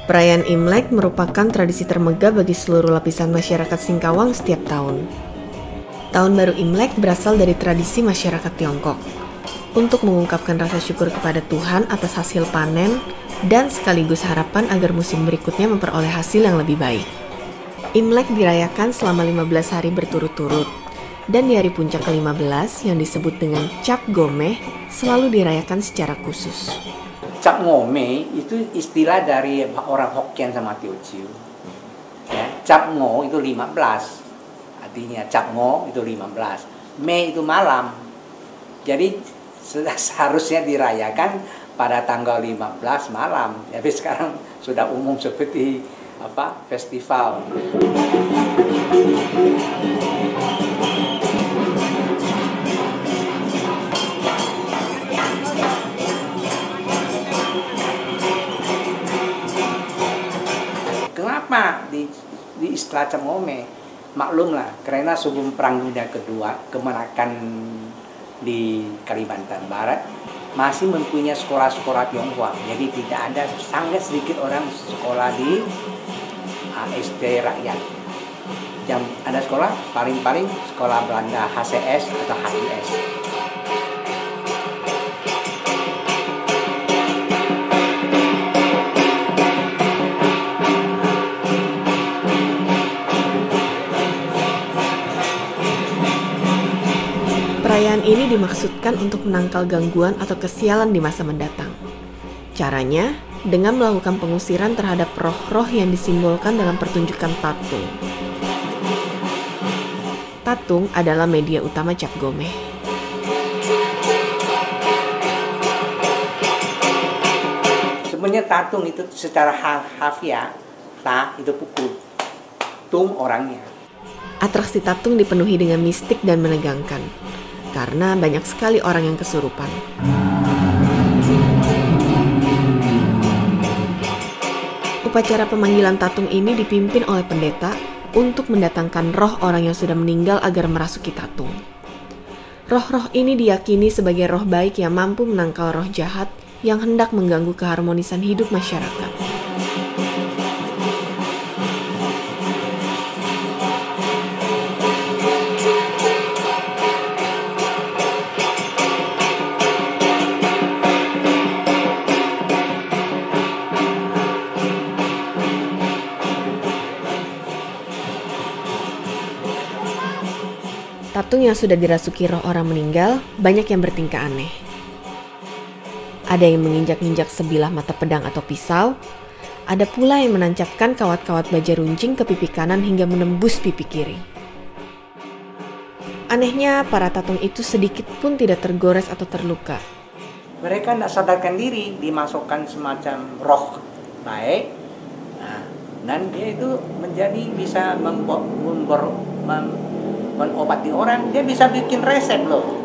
Perayaan Imlek merupakan tradisi termegah bagi seluruh lapisan masyarakat Singkawang setiap tahun. Tahun baru Imlek berasal dari tradisi masyarakat Tiongkok untuk mengungkapkan rasa syukur kepada Tuhan atas hasil panen dan sekaligus harapan agar musim berikutnya memperoleh hasil yang lebih baik. Imlek dirayakan selama 15 hari berturut-turut, dan di hari puncak ke-15 yang disebut dengan Cap Gomeh selalu dirayakan secara khusus. Cap Ngome itu istilah dari orang Hokkien sama Teochew. Ya, Cap Ngo itu 15. Artinya Cap Ngo itu 15. Mei itu malam. Jadi seharusnya dirayakan pada tanggal 15 malam. Tapi sekarang sudah umum seperti festival. Kenapa di istilah Cap Ngome? Maklumlah, karena sebelum Perang Dunia Kedua, kemenangan di Kalimantan Barat masih mempunyai sekolah-sekolah Tionghoa. Jadi tidak ada, sangat sedikit orang sekolah di SD rakyat. Yang ada sekolah, paling-paling sekolah Belanda HCS atau HIS. Perayaan ini dimaksudkan untuk menangkal gangguan atau kesialan di masa mendatang. Caranya, dengan melakukan pengusiran terhadap roh-roh yang disimbolkan dalam pertunjukan tatung. Tatung adalah media utama Cap Gomeh. Sebenarnya tatung itu secara harfiah, ta itu pukul, tung orangnya. Atraksi tatung dipenuhi dengan mistik dan menegangkan, karena banyak sekali orang yang kesurupan. Upacara pemanggilan tatung ini dipimpin oleh pendeta untuk mendatangkan roh orang yang sudah meninggal agar merasuki tatung. Roh-roh ini diyakini sebagai roh baik yang mampu menangkal roh jahat yang hendak mengganggu keharmonisan hidup masyarakat. Tatung yang sudah dirasuki roh orang meninggal, banyak yang bertingkah aneh. Ada yang menginjak-injak sebilah mata pedang atau pisau, ada pula yang menancapkan kawat-kawat baja runcing ke pipi kanan hingga menembus pipi kiri. Anehnya, para tatung itu sedikit pun tidak tergores atau terluka. Mereka tidak sadarkan diri, dimasukkan semacam roh baik, dan dia itu menjadi bisa mengobati orang, dia bisa bikin resep loh.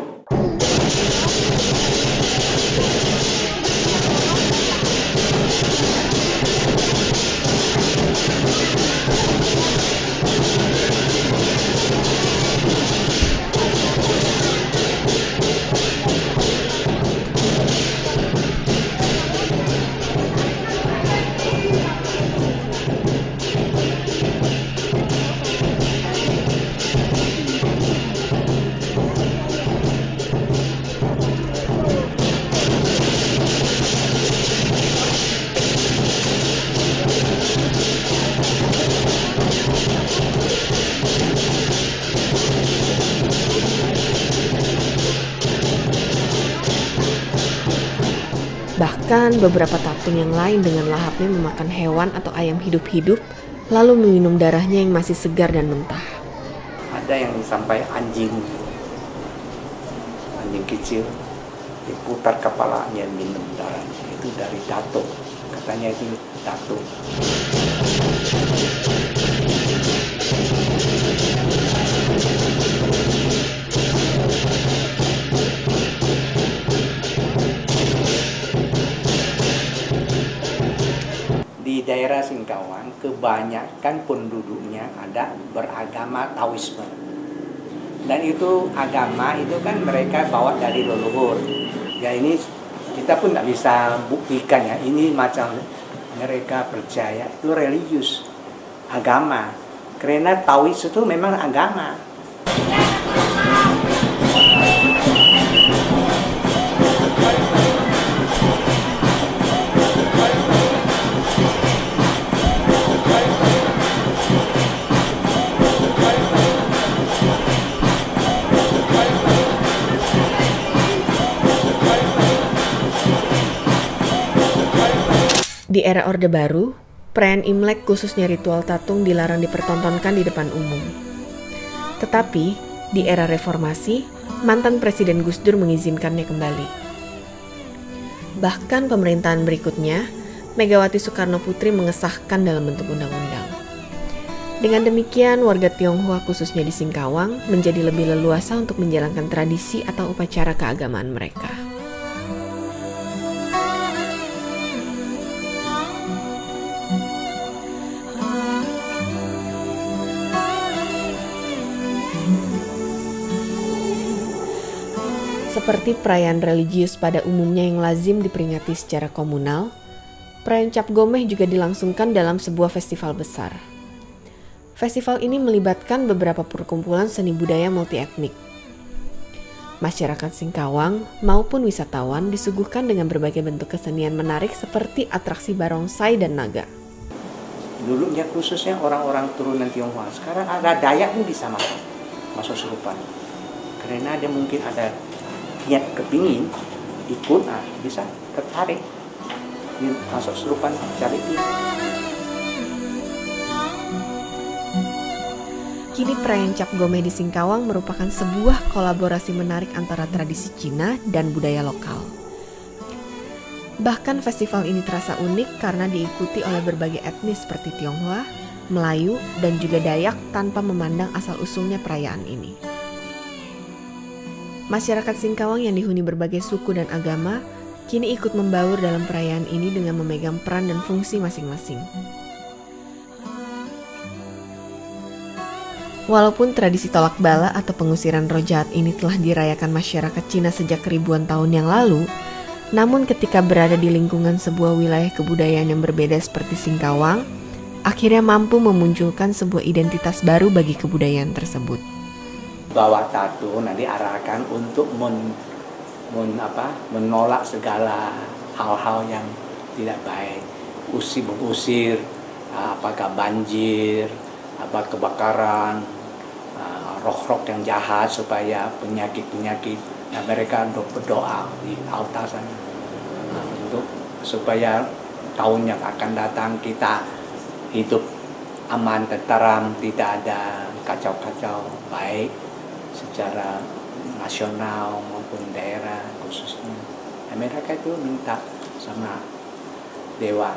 Bahkan beberapa tatung yang lain dengan lahapnya memakan hewan atau ayam hidup-hidup, lalu meminum darahnya yang masih segar dan mentah. Ada yang sampai anjing kecil diputar kepalanya minum darahnya, itu dari datuk, katanya itu datuk. Di daerah Singkawang kebanyakan penduduknya ada beragama Taoisme. Dan itu agama itu kan mereka bawa dari leluhur. Ya ini kita pun tidak bisa buktikan ya. Ini macam mereka percaya itu religius, agama. Karena Taois itu memang agama. Di era Orde Baru, perayaan Imlek khususnya ritual tatung dilarang dipertontonkan di depan umum. Tetapi, di era reformasi, mantan Presiden Gus Dur mengizinkannya kembali. Bahkan pemerintahan berikutnya, Megawati Soekarno Putri mengesahkan dalam bentuk undang-undang. Dengan demikian, warga Tionghoa khususnya di Singkawang menjadi lebih leluasa untuk menjalankan tradisi atau upacara keagamaan mereka. Seperti perayaan religius pada umumnya yang lazim diperingati secara komunal, perayaan Cap Gomeh juga dilangsungkan dalam sebuah festival besar. Festival ini melibatkan beberapa perkumpulan seni budaya multietnik. Masyarakat Singkawang maupun wisatawan disuguhkan dengan berbagai bentuk kesenian menarik seperti atraksi barongsai dan naga. Dulunya khususnya orang-orang turunan Tionghoa, sekarang ada Dayak pun bisa masuk serupan. Karena dia mungkin ada niat kepingin ikut, bisa tertarik masuk serupan cari dia. Kini perayaan Cap Gomeh di Singkawang merupakan sebuah kolaborasi menarik antara tradisi Cina dan budaya lokal. Bahkan festival ini terasa unik karena diikuti oleh berbagai etnis seperti Tionghoa, Melayu, dan juga Dayak tanpa memandang asal-usulnya perayaan ini. Masyarakat Singkawang yang dihuni berbagai suku dan agama kini ikut membaur dalam perayaan ini dengan memegang peran dan fungsi masing-masing. Walaupun tradisi tolak bala atau pengusiran roh jahat ini telah dirayakan masyarakat Cina sejak ribuan tahun yang lalu, namun ketika berada di lingkungan sebuah wilayah kebudayaan yang berbeda seperti Singkawang, akhirnya mampu memunculkan sebuah identitas baru bagi kebudayaan tersebut. Bawa tatung nanti arahkan untuk menolak segala hal-hal yang tidak baik, mengusir apakah banjir, kebakaran, roh-roh yang jahat, supaya penyakit-penyakit, mereka untuk berdoa di altar sana untuk supaya tahun yang akan datang kita hidup aman, tenteram, tidak ada kacau-kacau, baik secara nasional maupun daerah khususnya. Mereka itu minta sama dewa